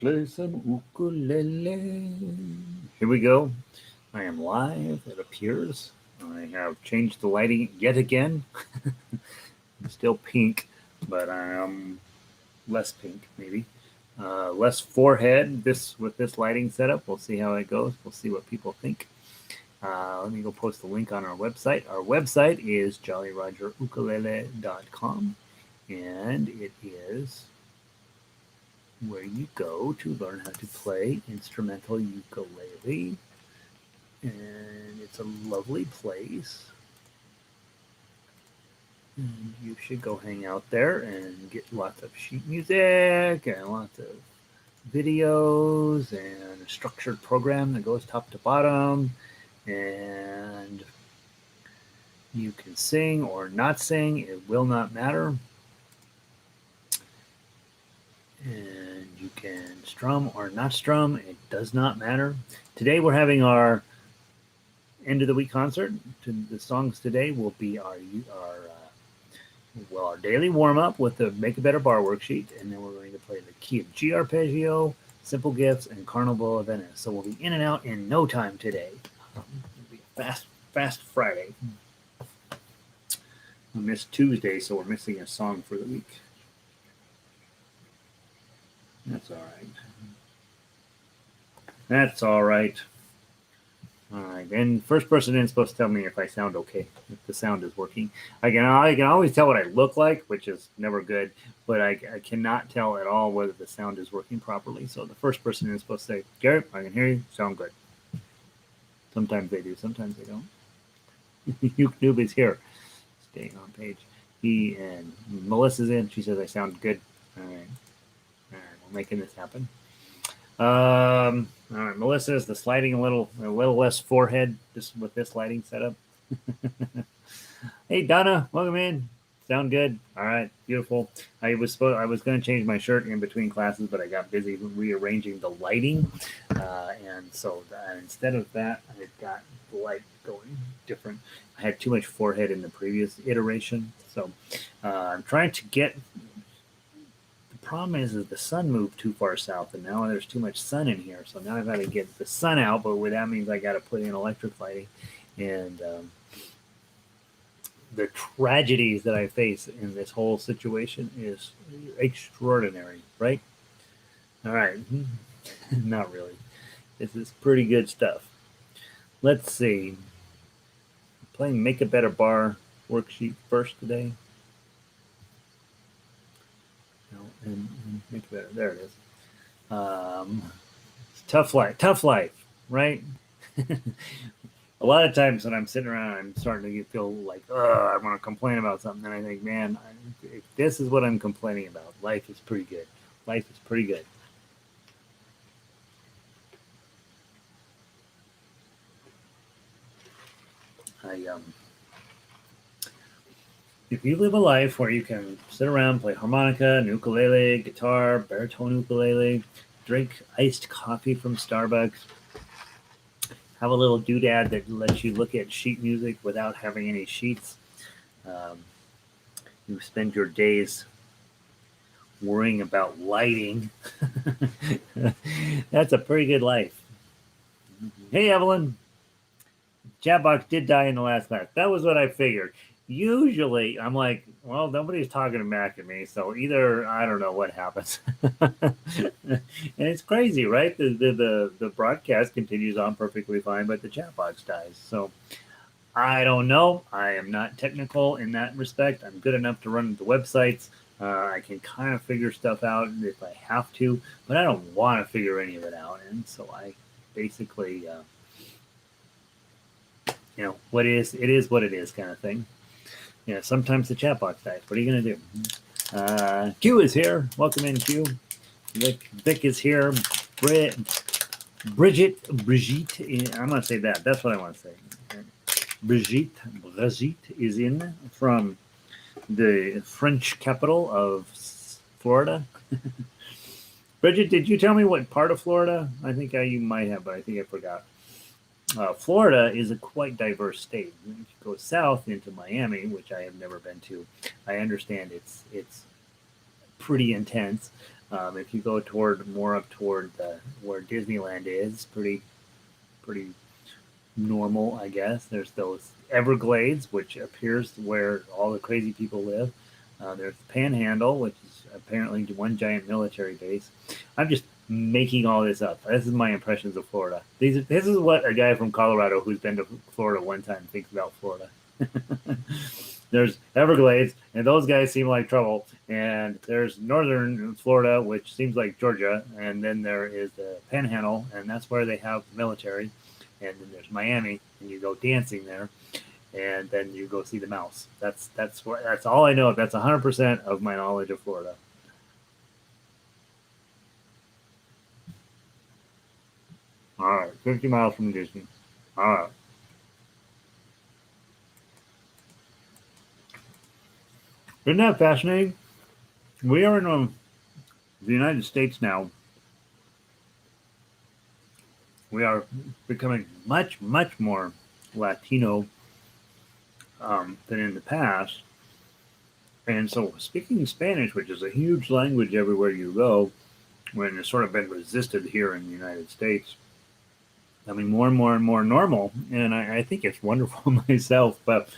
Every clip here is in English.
Play some ukulele. Here we go. I am live, it appears. I have changed the lighting yet again. I'm still pink, but I am less pink, maybe. Less forehead with this lighting setup. We'll see how it goes. We'll see what people think. Let me go post the link on our website. Our website is jollyrogerukulele.com, and it is where you go to learn how to play instrumental ukulele. And it's a lovely place. And you should go hang out there and get lots of sheet music and lots of videos and a structured program that goes top to bottom. And you can sing or not sing, it will not matter. And you can strum or not strum, it does not matter. Today we're having our end of the week concert. The songs today will be our daily warm up with the Make a Better Bar worksheet, and then we're going to play the key of G Arpeggio, Simple Gifts, and Carnival of Venice. So we'll be in and out in no time today. It'll be a fast Friday. We missed Tuesday, so we're missing a song for the week. That's all right. That's all right. All right, and first person in is supposed to tell me if I sound okay, if the sound is working. I can always tell what I look like, which is never good, but I cannot tell at all whether the sound is working properly. So the first person in is supposed to say, Garrett, I can hear you, sound good. Sometimes they do, sometimes they don't. Noob is here, staying on page. He and Melissa's in, she says I sound good. All right, we're making this happen. All right, Melissa, is the sliding a little less forehead just with this lighting setup? Hey, Donna, welcome in. Sound good? All right, beautiful. I was going to change my shirt in between classes, but I got busy rearranging the lighting, and so instead of that, I got the light going different. I had too much forehead in the previous iteration, so I'm trying to get. The problem is the sun moved too far south, and now there's too much sun in here. So now I've got to get the sun out, but that means I got to put in electric lighting. And the tragedies that I face in this whole situation is extraordinary, right? All right. Not really. This is pretty good stuff. Let's see. I'm playing Make a Better Bar worksheet first today. And make it better. There it is. Tough life, right? A lot of times when I'm sitting around, I'm starting to feel like, I want to complain about something. And I think, man, if this is what I'm complaining about, life is pretty good. Life is pretty good. If you live a life where you can sit around, play harmonica, and ukulele, guitar, baritone ukulele, drink iced coffee from Starbucks, have a little doodad that lets you look at sheet music without having any sheets, you spend your days worrying about lighting, that's a pretty good life. Hey, Evelyn. Chat box did die in the last class. That was what I figured. Usually I'm like, well, nobody's talking back at me, so either I don't know what happens. And it's crazy, right? The broadcast continues on perfectly fine, but the chat box dies. So I don't know. I am not technical in that respect. I'm good enough to run the websites. I can kind of figure stuff out if I have to, but I don't want to figure any of it out. And so I basically, it is what it is kind of thing. Sometimes the chat box dies. What are you going to do? Q is here. Welcome in, Q. Vic is here. Brigitte, I'm going to say that. That's what I want to say. Brigitte is in from the French capital of Florida. Bridget, did you tell me what part of Florida? I think you might have, but I think I forgot. Florida is a quite diverse state. If you go south into Miami, which I have never been to, I understand it's pretty intense. If you go toward more up toward where Disneyland is, pretty normal, I guess. There's those Everglades, which appears where all the crazy people live. There's the Panhandle, which is apparently one giant military base. I'm just making all this up. This is my impressions of Florida. This is what a guy from Colorado who's been to Florida one time thinks about Florida. There's Everglades, and those guys seem like trouble. And there's northern Florida, which seems like Georgia. And then there is the Panhandle, and that's where they have the military. And then there's Miami, and you go dancing there, and then you go see the mouse. That's all I know. That's 100% of my knowledge of Florida. All right, 50 miles from Disney. All right. Isn't that fascinating? We are in the United States now. We are becoming much more Latino than in the past. And so speaking Spanish, which is a huge language everywhere you go, when it's sort of been resisted here in the United States, I mean, more and more normal. And I think it's wonderful myself. But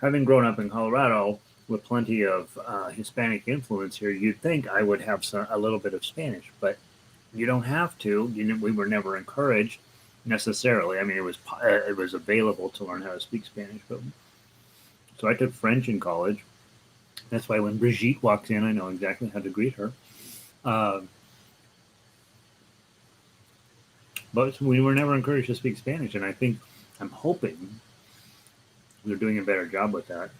having grown up in Colorado with plenty of Hispanic influence here, you'd think I would have a little bit of Spanish. But you don't have to. We were never encouraged necessarily. I mean, it was available to learn how to speak Spanish. But so I took French in college. That's why when Brigitte walks in, I know exactly how to greet her. But we were never encouraged to speak Spanish, and I'm hoping they're doing a better job with that,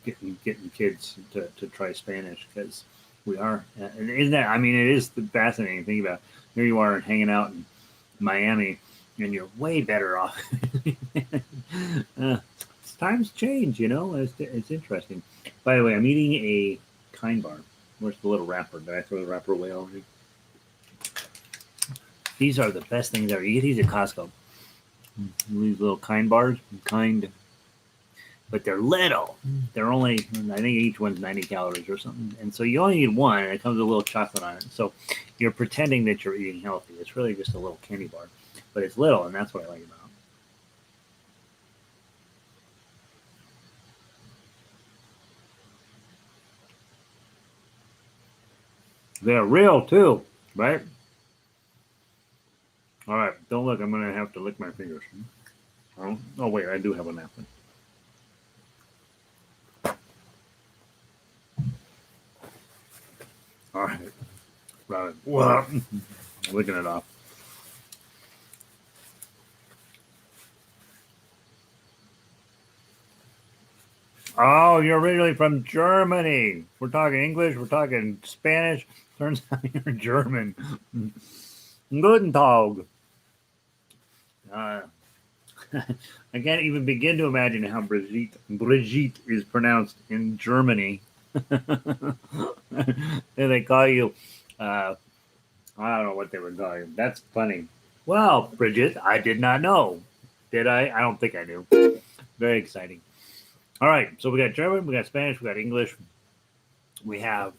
getting kids to try Spanish, because we are. And isn't that? I mean, it is fascinating. Think about it. Here you are hanging out in Miami, and you're way better off. Times change, It's interesting. By the way, I'm eating a Kind Bar. Where's the little wrapper? Did I throw the wrapper away already? These are the best things ever. You get these at Costco. These little Kind Bars, but they're little. They're only, I think each one's 90 calories or something. And so you only need one, and it comes with a little chocolate on it. So you're pretending that you're eating healthy. It's really just a little candy bar, but it's little, and that's what I like about it. They're real too, right? All right, don't look. I'm going to have to lick my fingers. Oh, wait, I do have a napkin. All right. Right. Well, licking it off. Oh, you're originally from Germany. We're talking English. We're talking Spanish. Turns out you're German. Guten Tag. I can't even begin to imagine how Brigitte is pronounced in Germany. And they call you, I don't know what they were calling you. That's funny. Well, Bridget, I did not know. Did I? I don't think I knew. Very exciting. All right, so we got German, we got Spanish, we got English. We have,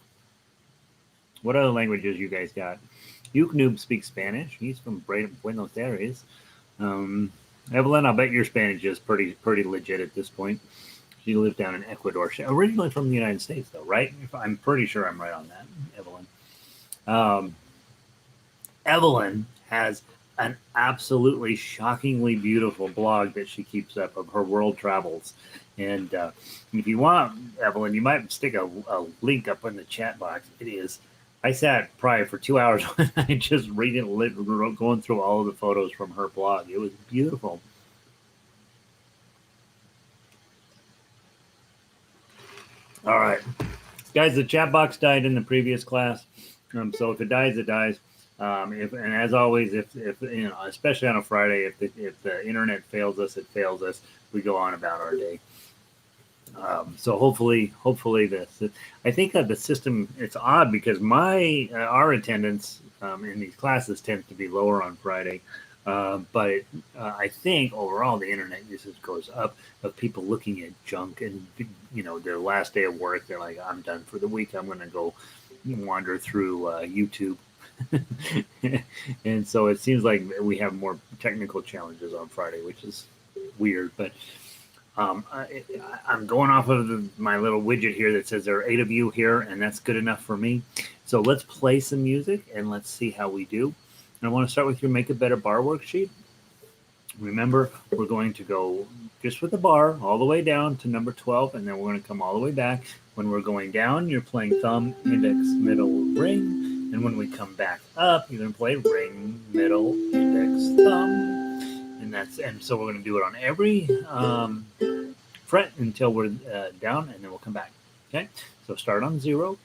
what other languages you guys got? Noob speaks Spanish. He's from Buenos Aires. Evelyn, I bet your Spanish is pretty legit at this point. She lives down in Ecuador. She originally from the United States, though, right? I'm pretty sure I'm right on that, Evelyn. Evelyn has an absolutely shockingly beautiful blog that she keeps up of her world travels. And if you want, Evelyn, you might stick a link up in the chat box. It is. I sat probably for 2 hours when I just going through all of the photos from her blog. It was beautiful. All right, guys, the chat box died in the previous class. So if it dies, it dies. And as always, if especially on a Friday, if the internet fails us, it fails us. We go on about our day. So hopefully this. I think that the system. It's odd because our attendance in these classes tends to be lower on Friday, but I think overall the internet usage goes up of people looking at junk and their last day of work. They're like, I'm done for the week. I'm going to go wander through YouTube. And so it seems like we have more technical challenges on Friday, which is weird. But I'm going off of my little widget here that says there are 8 of you here, and that's good enough for me. So let's play some music and let's see how we do. And I want to start with your Make a Better Bar worksheet. Remember, we're going to go just with the bar all the way down to number 12, and then we're going to come all the way back. When we're going down, you're playing thumb, index, middle, ring. And when we come back up, you're going to play ring, middle, index, thumb. And so we're going to do it on every fret until we're down, and then we'll come back. Okay, so start on 0,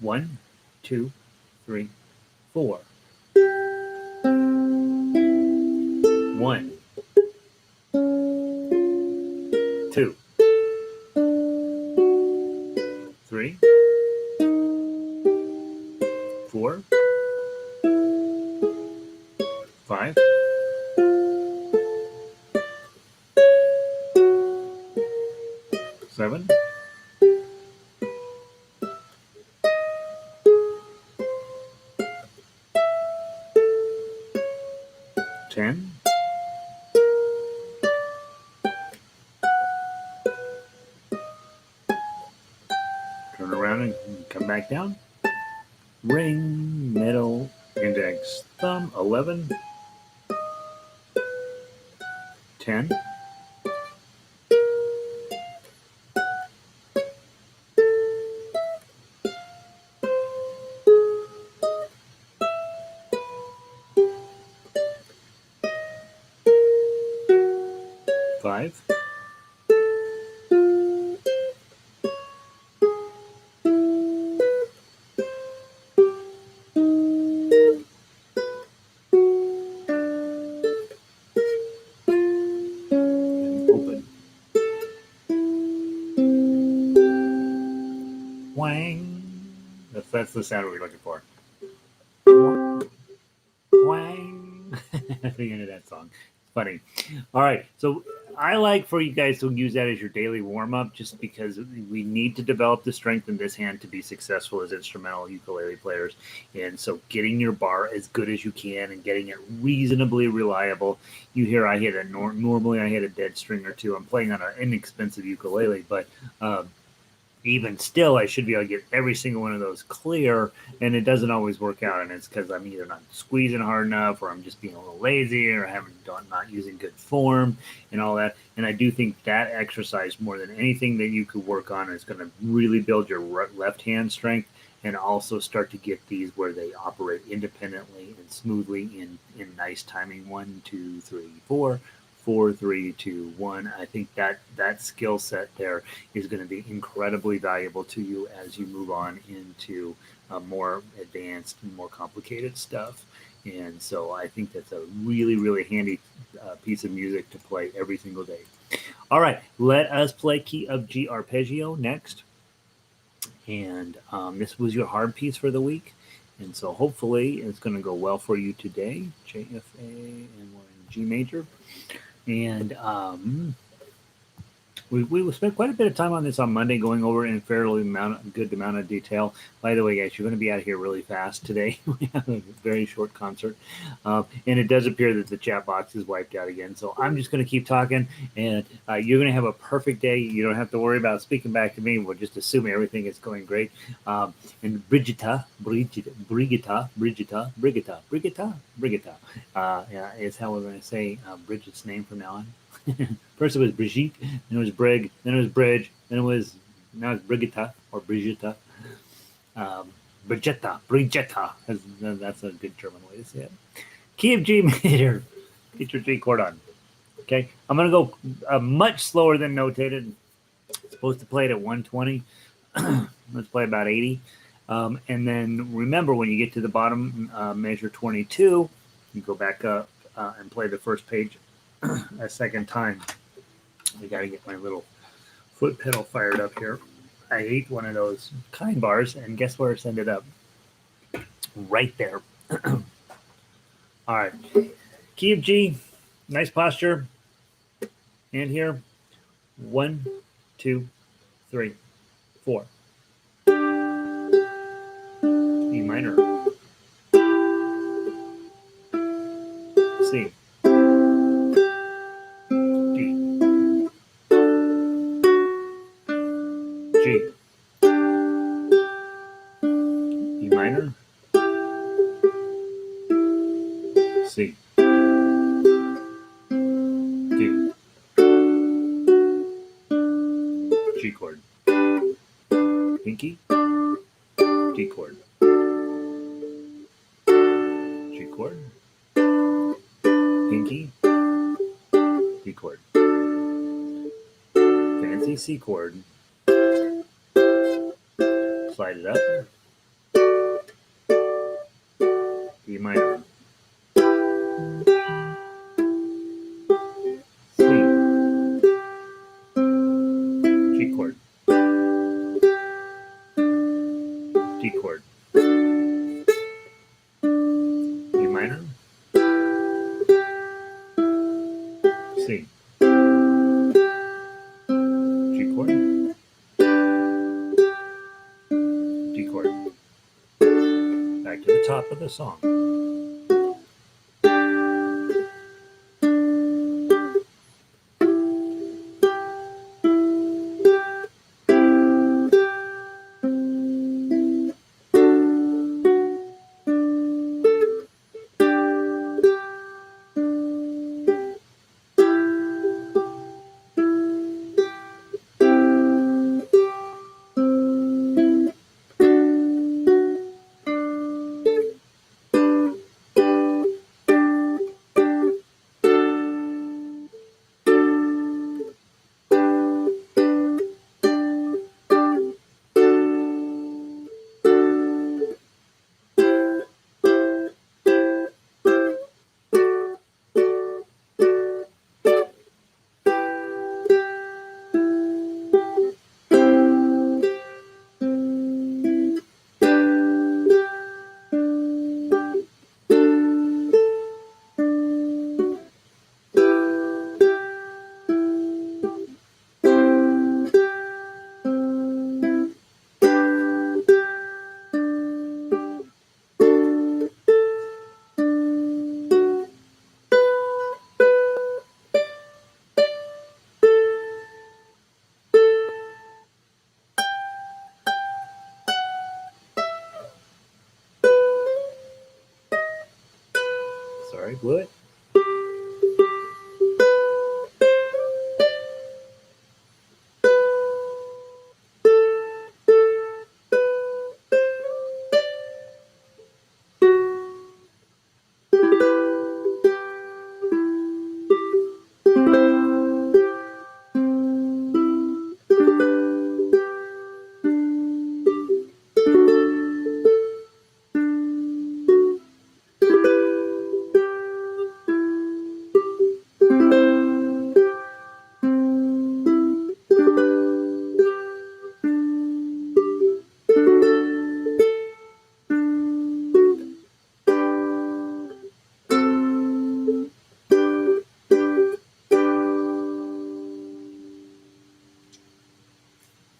1, 2, 3, 4. 1, 2, 3, 4, 5, 7, 10, turn around and come back down. Ring, middle, index, thumb, 11, 10, 5, 'Wang'. That's the sound we're looking for. 'Wang'. At the end of that song. It's funny. All right. So I like for you guys to use that as your daily warm up, just because we need to develop the strength in this hand to be successful as instrumental ukulele players. And so getting your bar as good as you can and getting it reasonably reliable. You hear I hit normally I hit a dead string or two. I'm playing on an inexpensive ukulele, but even still, I should be able to get every single one of those clear, and it doesn't always work out. And it's because I'm either not squeezing hard enough, or I'm just being a little lazy, or not using good form, and all that. And I do think that exercise, more than anything that you could work on, is going to really build your left hand strength, and also start to get these where they operate independently and smoothly in nice timing. 1, 2, 3, 4. 4, 3, 2, 1. I think that skill set there is going to be incredibly valuable to you as you move on into more advanced and more complicated stuff. And so I think that's a really, really handy piece of music to play every single day. All right, let us play Key of G Arpeggio next. And this was your hard piece for the week. And so hopefully it's going to go well for you today. JFA, and we're in G major. And we spent quite a bit of time on this on Monday, going over it in fairly good amount of detail. By the way, guys, you're going to be out of here really fast today. We have a very short concert, and it does appear that the chat box is wiped out again. So I'm just going to keep talking, and you're going to have a perfect day. You don't have to worry about speaking back to me. We'll just assume everything is going great. And Brigitta, yeah, is how we're going to say Bridget's name from now on. First it was Brigitte, then it was Brig, then it was Bridge, now it's Brigitta or Brigitta. Brigitta. That's a good German way to say it. Key of G major. Get your G chord on. Okay, I'm going to go much slower than notated. Supposed to play it at 120. Let's play about 80. And then remember, when you get to the bottom measure 22, you go back up and play the first page a second time. We got to get my little foot pedal fired up here. I ate one of those kind bars, and guess where it's ended up? Right there. All right. Key of G. Nice posture. And here. 1, 2, 3, 4. E minor, C, D, G, E minor, C, D, G chord, pinky, D chord, G chord, pinky, D chord, fancy C chord, slide it up, E minor, C, G chord, D chord, E minor, C, G chord, D chord. Back to the top of the song. Sorry, blew it.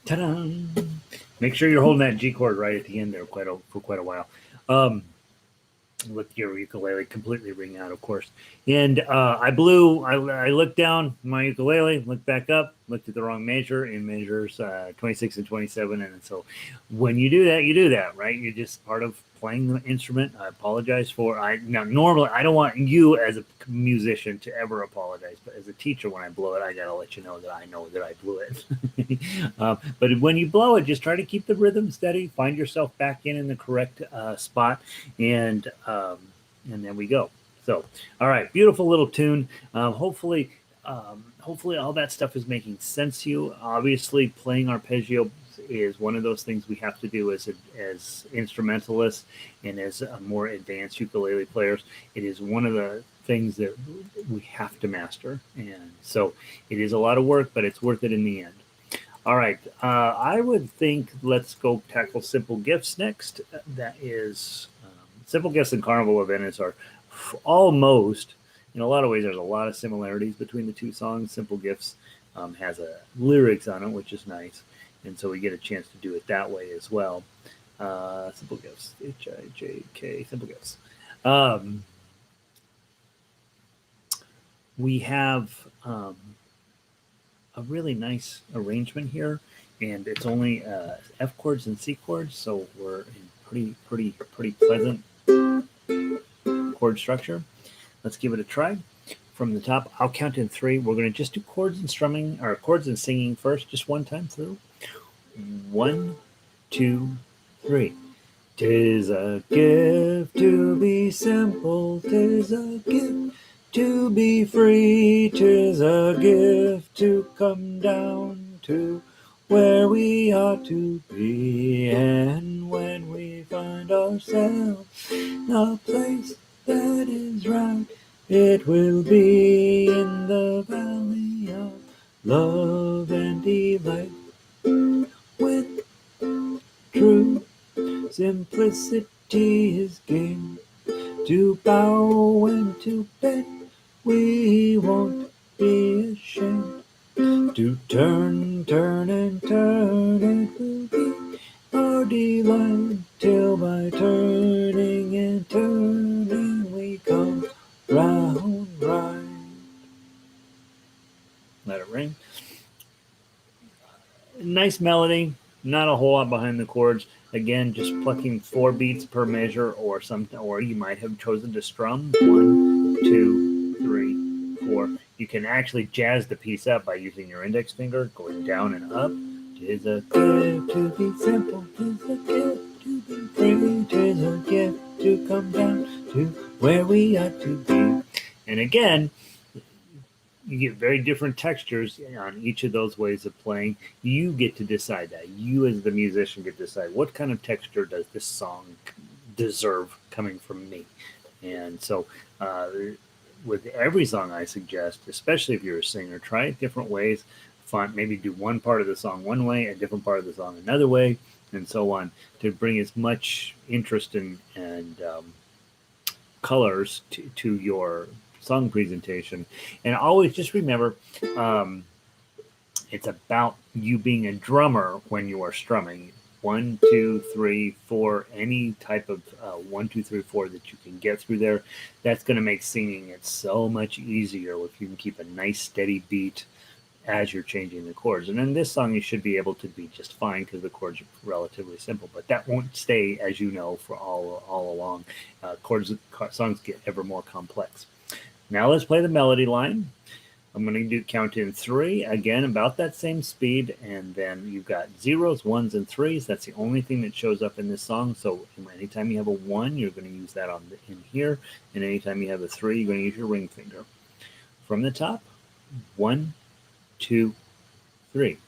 Ta-da! Make sure you're holding that G chord right at the end there for quite a while. Let your ukulele completely ring out, of course. And I looked down my ukulele, looked back up, looked at the wrong measure, and measures 26 and 27. And so when you do that, right? You're just part of playing the instrument. I apologize now normally I don't want you as a musician to ever apologize, but as a teacher, when I blow it, I got to let you know that I know that I blew it. But when you blow it, just try to keep the rhythm steady, find yourself back in the correct spot, and then we go. So, all right, beautiful little tune. Hopefully all that stuff is making sense to you. Obviously, playing arpeggio is one of those things we have to do as instrumentalists and as more advanced ukulele players. It is one of the things that we have to master, and so it is a lot of work, but it's worth it in the end. All right, I would think let's go tackle Simple Gifts next. That is Simple Gifts and Carnival of Venice are almost, in a lot of ways, there's a lot of similarities between the two songs. Simple Gifts has lyrics on it, which is nice, and so we get a chance to do it that way as well. Simple gifts. HIJK. Simple gifts. Um, we have a really nice arrangement here, and it's only F chords and C chords, so we're in pretty pleasant chord structure. Let's give it a try. From the top, I'll count in 3. We're going to just do chords and strumming, or chords and singing first, just one time through. 1, 2, 3. 'Tis a gift to be simple, 'tis a gift to be free, 'tis a gift to come down to where we ought to be. And when we find ourselves in a place that is right, it will be in the valley of love and delight. With true simplicity is gain. To bow and to bend, we won't be ashamed. To turn, turn, and turn, it will be our delight, till by turning and turning we come round right. Let it ring. Nice melody, not a whole lot behind the chords. Again, just plucking 4 beats per measure, or something, or you might have chosen to strum 1, 2, 3, 4. You can actually jazz the piece up by using your index finger, going down and up. 'Tis a gift to be simple, 'tis a gift to be free, 'tis a gift to come down to where we ought to be. And again, you get very different textures on each of those ways of playing. You get to decide that. You, as the musician, get to decide what kind of texture does this song deserve coming from me. And so, with every song, I suggest, especially if you're a singer, try it different ways. Maybe do one part of the song one way, a different part of the song another way, and so on, to bring as much interest and colors to your song presentation. And always just remember, it's about you being a drummer when you are strumming. 1, 2, 3, 4, any type of 1, 2, 3, 4 that you can get through there. That's going to make singing it so much easier if you can keep a nice steady beat as you're changing the chords. And in this song, you should be able to be just fine because the chords are relatively simple. But that won't stay, as you know, for all along. Songs get ever more complex. Now let's play the melody line. I'm going to count in 3, again, about that same speed, and then you've got 0s, 1s, and 3s. That's the only thing that shows up in this song. So anytime you have a 1, you're going to use that in here, and anytime you have a 3, you're going to use your ring finger. From the top, 1, 2, 3.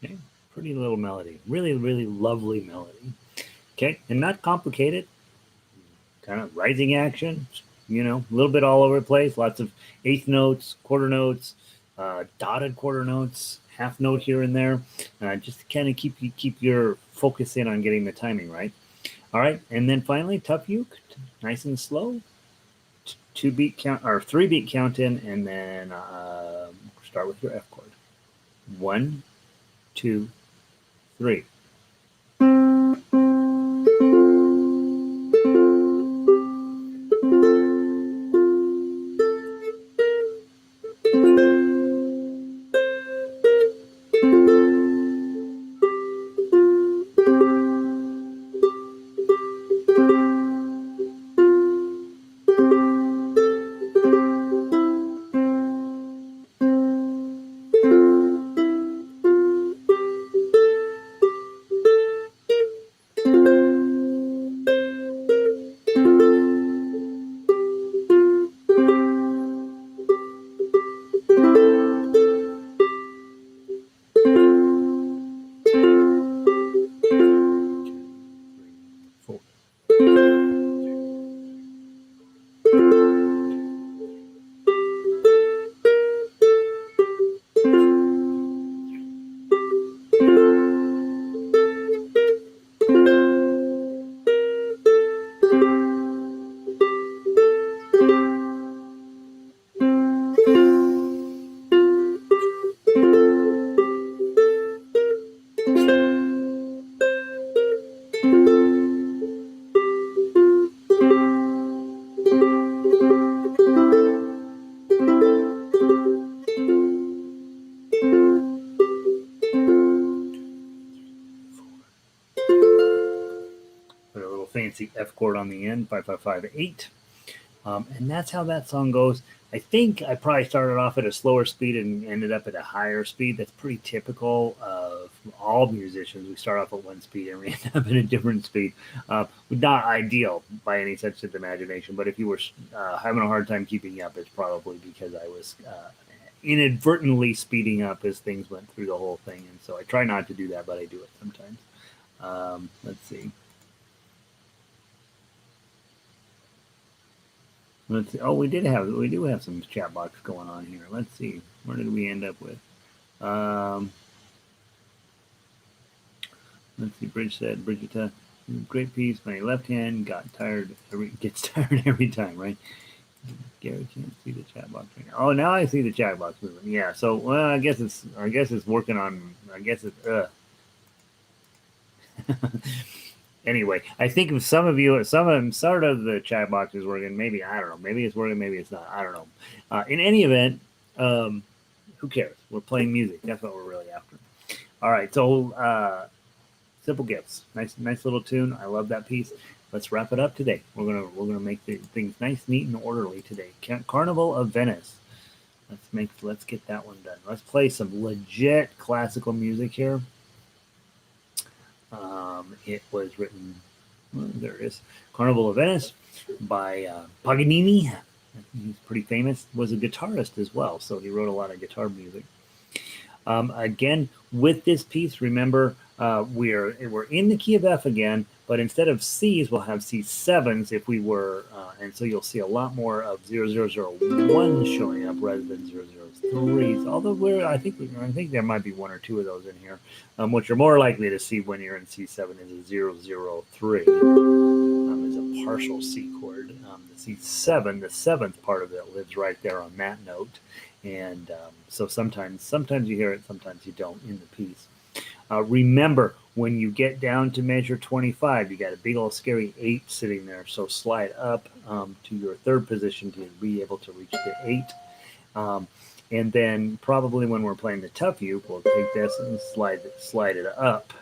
Okay, pretty little melody. Really, really lovely melody. Okay, and not complicated. Kind of rising action, a little bit all over the place. Lots of eighth notes, quarter notes, dotted quarter notes, half note here and there. Just to kind of keep your focus in on getting the timing right. All right, and then finally, tough uke, nice and slow. 2-beat count or 3-beat count in, and then start with your F chord. 1, 2, 3. chord on the end, 5-5-5-8. And that's how that song goes. I think I probably started off at a slower speed and ended up at a higher speed. That's pretty typical of all musicians. We start off at one speed and we end up at a different speed. Not ideal by any stretch of the imagination, but if you were having a hard time keeping up, it's probably because I was inadvertently speeding up as things went through the whole thing. And so I try not to do that, but I do it sometimes. Let's see. Let's see. Oh, we do have some chat box going on here. Let's see. Where did we end up with? Let's see. Bridge said, Bridgetta, great piece. My left hand gets tired every time, right? Gary can't see the chat box right now. Oh, now I see the chat box moving. Yeah. So, well, I guess it's working on. I guess it's. Anyway, I think if some of them, sort of the chat box is working. Maybe, I don't know. Maybe it's working. Maybe it's not. I don't know. In any event, who cares? We're playing music. That's what we're really after. All right. So, Simple Gifts. Nice little tune. I love that piece. Let's wrap it up today. We're gonna make things nice, neat, and orderly today. Carnival of Venice. Let's get that one done. Let's play some legit classical music here. It was written, well, there it is, Carnival of Venice by Paganini. He's pretty famous. Was a guitarist as well, so he wrote a lot of guitar music. Again, with this piece, remember, we're in the key of F again, but instead of C's, we'll have C7s if we were, and so you'll see a lot more of 0001 showing up rather than 003s. Although I think there might be one or two of those in here. What you're more likely to see when you're in C7 is a 003. Is a partial C chord. The C7, the seventh part of it, lives right there on that note. And so sometimes you hear it, sometimes you don't in the piece. Remember, when you get down to measure 25, you got a big old scary 8 sitting there. So slide up to your third position to be able to reach the 8. And then probably when we're playing the tough uke, we'll take this and slide it up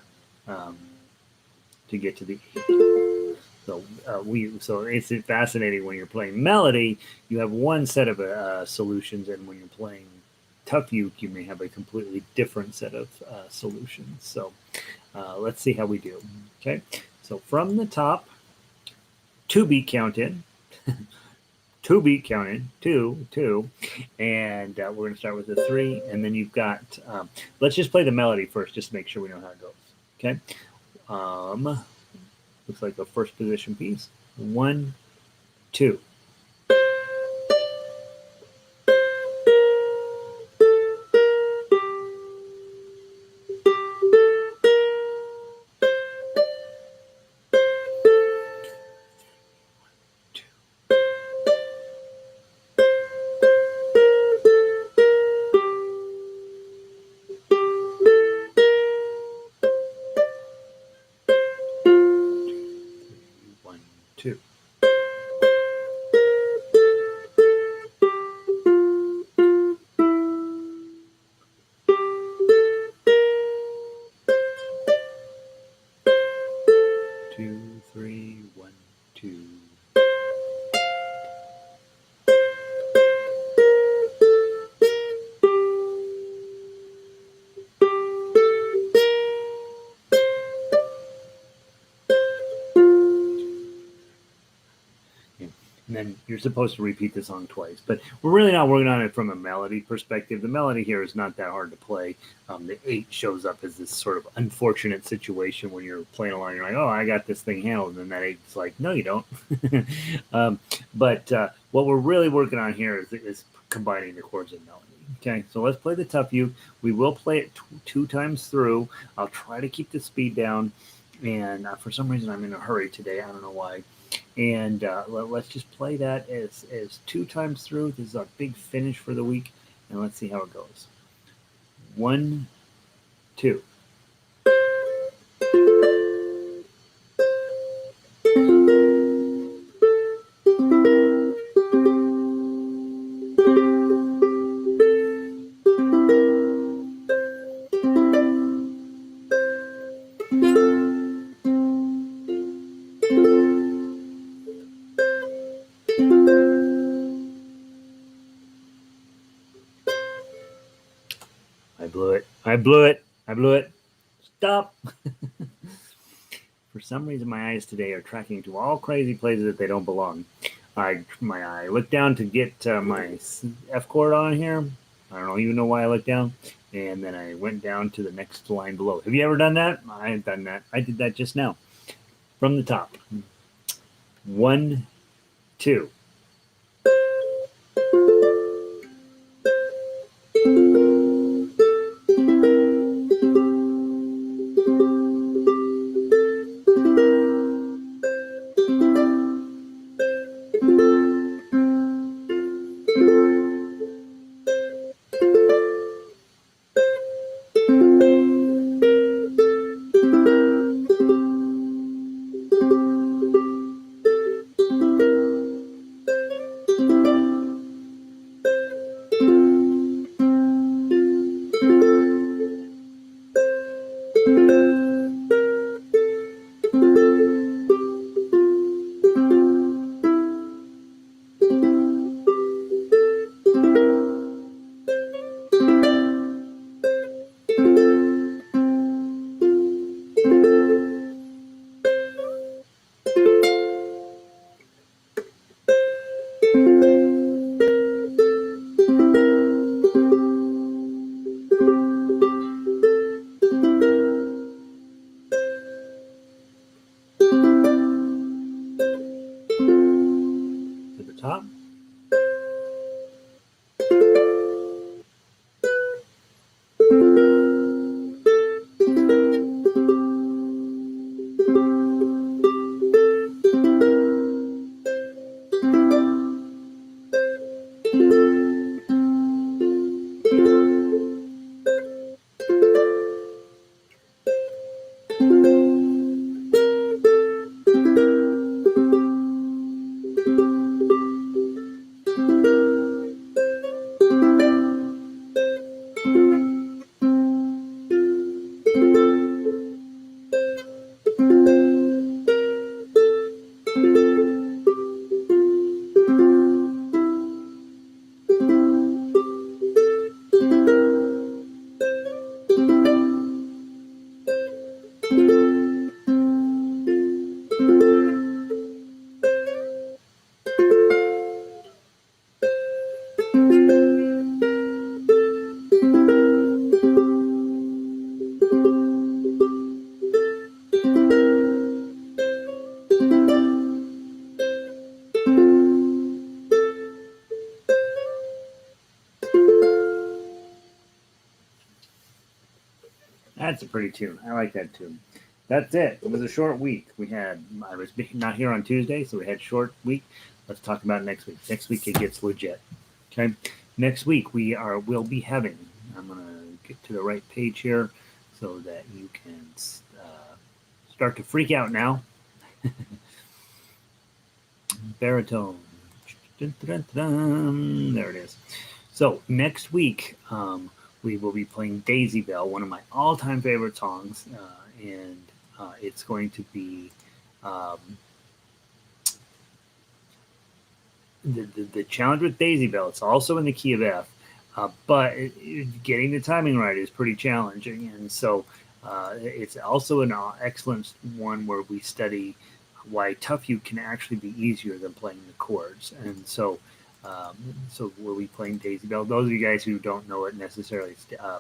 to get to the 8. So it's fascinating when you're playing melody, you have one set of solutions, and when you're playing tough uke, you may have a completely different set of solutions. So let's see how we do. Okay, so from the top, 2-beat count in, 2-beat count in, 2, 2, and we're going to start with the 3, and then you've got. Let's just play the melody first, just to make sure we know how it goes. Okay. Looks like a first position piece. 1, 2. 2. Two, 3, 1, 2. And then you're supposed to repeat the song twice. But we're really not working on it from a melody perspective. The melody here is not that hard to play. The 8 shows up as this sort of unfortunate situation when you're playing along. You're like, oh, I got this thing handled. And then that 8's like, no, you don't. But what we're really working on here is combining the chords and melody. Okay, so let's play the tough uke. We will play it 2 times through. I'll try to keep the speed down. And for some reason, I'm in a hurry today. I don't know why. And let's just play that as 2 times through. This is our big finish for the week, and let's see how it goes. 1, 2. 2, blew it. I blew it. I blew it. Stop. For some reason, my eyes today are tracking to all crazy places that they don't belong. I looked down to get my F chord on here. I don't even know why I looked down. And then I went down to the next line below. Have you ever done that? I have done that. I did that just now. From the top. 1, 2. To the top. That's a pretty tune. I like that tune. That's it. It was a short week. I was not here on Tuesday, so we had short week. Let's talk about next week. Next week it gets legit. Okay. Next week we'll be having. I'm gonna get to the right page here so that you can start to freak out now. Baritone. There it is. So next week, we will be playing Daisy Bell, one of my all-time favorite songs, and it's going to be the challenge with Daisy Bell. It's also in the key of F, but getting the timing right is pretty challenging, and so it's also an excellent one where we study why Tough You can actually be easier than playing the chords, and so. So we'll be playing Daisy Bell. Those of you guys who don't know it necessarily,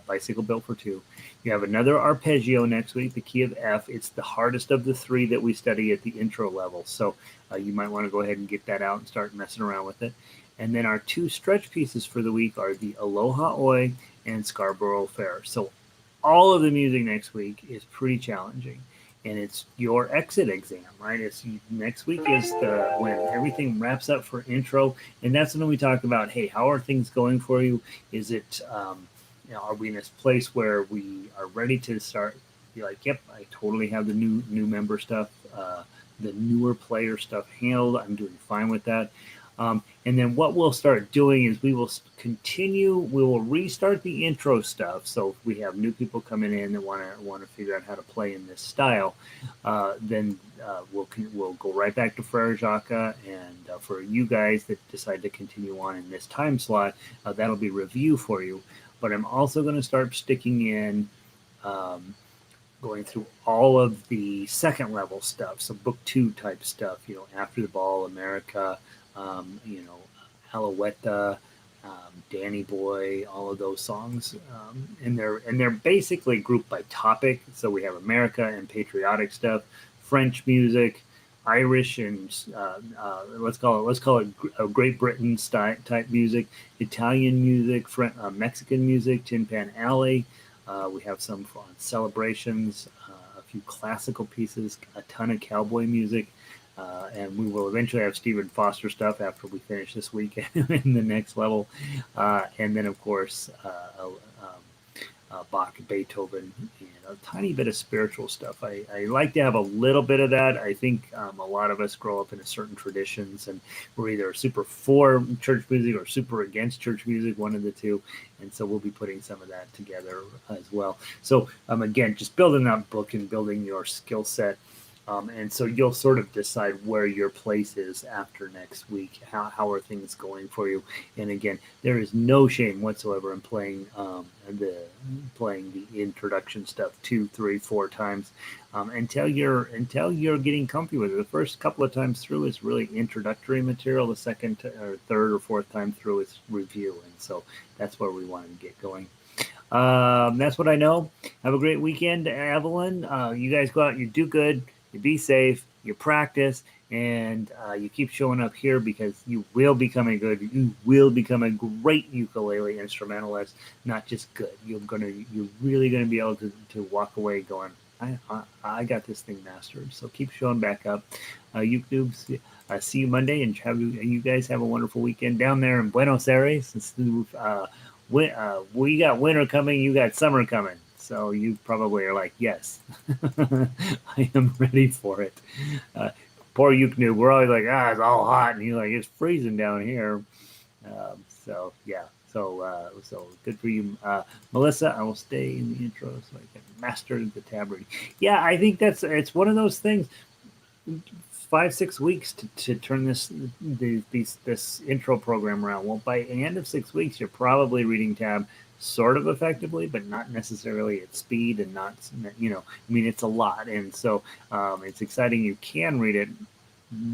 Bicycle Bill for Two. You have another arpeggio next week, the key of F. It's the hardest of the three that we study at the intro level. So you might want to go ahead and get that out and start messing around with it. And then our two stretch pieces for the week are the Aloha Oi and Scarborough Fair. So all of the music next week is pretty challenging. And it's your exit exam, right? It's next week is when everything wraps up for intro, and that's when we talk about, hey, how are things going for you? Is it, are we in this place where we are ready to start? Be like, yep, I totally have the new member stuff, the newer player stuff handled. I'm doing fine with that. And then what we'll start doing is we will restart the intro stuff. So if we have new people coming in that want to figure out how to play in this style, then we'll go right back to Frere Jacques. And for you guys that decide to continue on in this time slot, that'll be review for you. but I'm also going to start sticking in, going through all of the second level stuff. So book 2 type stuff, After the Ball, America, Alouetta, Danny Boy, all of those songs, and they're basically grouped by topic. So we have America and patriotic stuff, French music, Irish and let's call it Great Britain type music, Italian music, Mexican music, Tin Pan Alley. We have some on celebrations, a few classical pieces, a ton of cowboy music. And we will eventually have Stephen Foster stuff after we finish this week in the next level. And then, of course, Bach, Beethoven, and a tiny bit of spiritual stuff. I like to have a little bit of that. I think a lot of us grow up in a certain traditions, and we're either super for church music or super against church music, one of the two. And so we'll be putting some of that together as well. So again, just building that book and building your skill set. And so you'll sort of decide where your place is after next week. How are things going for you? And again, there is no shame whatsoever in playing the introduction stuff 2, 3, 4 times until you're getting comfy with it. The first couple of times through is really introductory material. The second or third or fourth time through is review. And so that's where we want to get going. That's what I know. Have a great weekend, Evelyn. You guys go out, you do good. You be safe, you practice, and you keep showing up here because you will become a great ukulele instrumentalist, not just good. You're really gonna be able to walk away going, I got this thing mastered. So keep showing back up. YouTube, see you Monday, and you guys have a wonderful weekend down there in Buenos Aires. We got winter coming, you got summer coming. So you probably are like, yes, I am ready for it. Poor Uke, we're always like, it's all hot, and you're like, it's freezing down here. So good for you, Melissa. I will stay in the intro so I can master the tab reading. Yeah, I think it's one of those things. 5-6 weeks to turn this intro program around. Well, by the end of 6 weeks, you're probably reading tab sort of effectively, but not necessarily at speed, and not, it's a lot. And so it's exciting. You can read it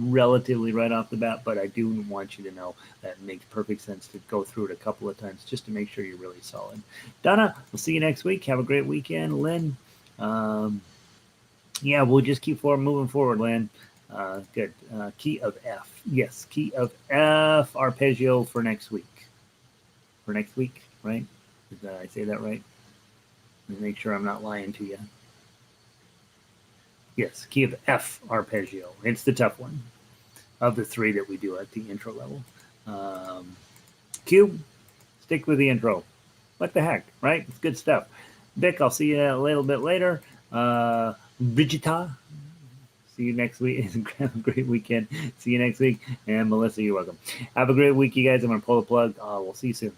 relatively right off the bat, but I do want you to know that it makes perfect sense to go through it a couple of times just to make sure you're really solid. Donna, we'll see you next week. Have a great weekend. Lynn, we'll just keep moving forward, Lynn. Good. Key of F. Yes, key of F arpeggio for next week. For next week, right? Did I say that right? Let me make sure I'm not lying to you. Yes, key of F arpeggio. It's the tough one of the 3 that we do at the intro level. Q, stick with the intro. What the heck, right? It's good stuff. Vic, I'll see you a little bit later. Vegeta, see you next week. Have a great weekend. See you next week. And Melissa, you're welcome. Have a great week, you guys. I'm going to pull the plug. We'll see you soon.